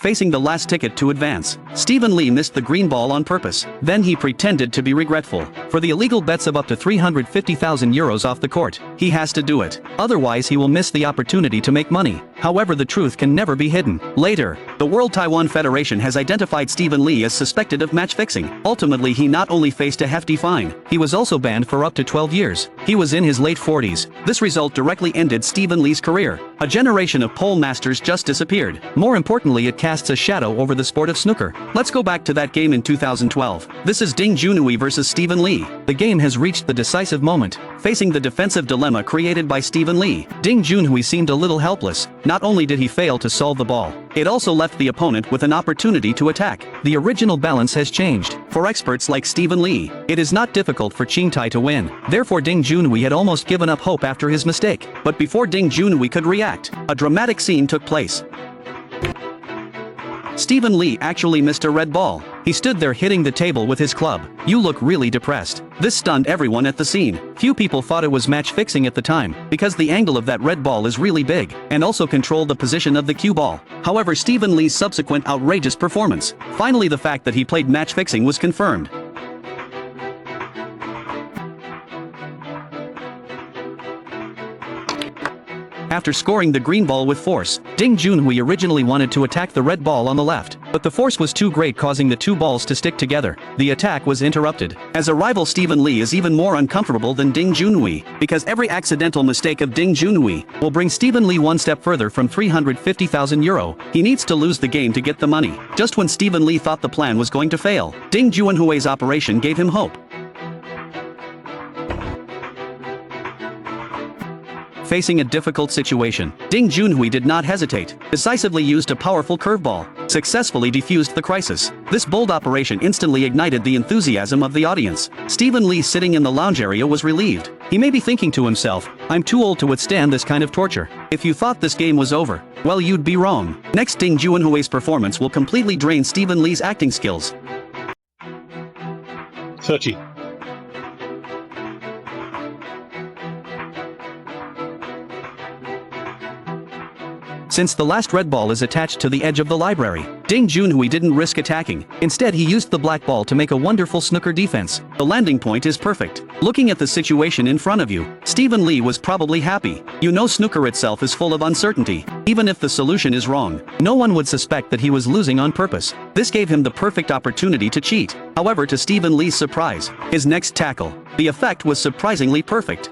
facing the last ticket to advance. Stephen Lee missed the green ball on purpose. Then he pretended to be regretful. For the illegal bets of up to 350,000 euros off the court, he has to do it. Otherwise he will miss the opportunity to make money. However, the truth can never be hidden. Later, the World Taiwan Federation has identified Stephen Lee as suspected of match fixing. Ultimately, he not only faced a hefty fine, he was also banned for up to 12 years. He was in his late 40s. This result directly ended Stephen Lee's career. A generation of pole masters just disappeared. More importantly, it casts a shadow over the sport of snooker. Let's go back to that game in 2012. This is Ding Junhui versus Stephen Lee. The game has reached the decisive moment. Facing the defensive dilemma created by Stephen Lee, Ding Junhui seemed a little helpless. Not only did he fail to solve the ball, it also left the opponent with an opportunity to attack. The original balance has changed. For experts like Stephen Lee, it is not difficult for Qingtai to win. Therefore, Ding Junhui had almost given up hope after his mistake. But before Ding Junhui could react, a dramatic scene took place. Stephen Lee actually missed a red ball. He stood there hitting the table with his club. "You look really depressed." This stunned everyone at the scene. Few people thought it was match fixing at the time, because the angle of that red ball is really big, and also controlled the position of the cue ball. However, Stephen Lee's subsequent outrageous performance, finally the fact that he played match fixing was confirmed. After scoring the green ball with force, Ding Junhui originally wanted to attack the red ball on the left, but the force was too great, causing the two balls to stick together. The attack was interrupted. As a rival, Stephen Lee is even more uncomfortable than Ding Junhui, because every accidental mistake of Ding Junhui will bring Stephen Lee one step further from 350,000 euro. He needs to lose the game to get the money. Just when Stephen Lee thought the plan was going to fail, Ding Junhui's operation gave him hope. Facing a difficult situation, Ding Junhui did not hesitate, decisively used a powerful curveball, successfully defused the crisis. This bold operation instantly ignited the enthusiasm of the audience. Stephen Lee, sitting in the lounge area, was relieved. He may be thinking to himself, "I'm too old to withstand this kind of torture." If you thought this game was over, well, you'd be wrong. Next, Ding Junhui's performance will completely drain Stephen Lee's acting skills. 30. Since the last red ball is attached to the edge of the library, Ding Junhui didn't risk attacking. Instead, he used the black ball to make a wonderful snooker defense. The landing point is perfect. Looking at the situation in front of you, Stephen Lee was probably happy. You know, snooker itself is full of uncertainty. Even if the solution is wrong, no one would suspect that he was losing on purpose. This gave him the perfect opportunity to cheat. However, to Stephen Lee's surprise, his next tackle, the effect was surprisingly perfect.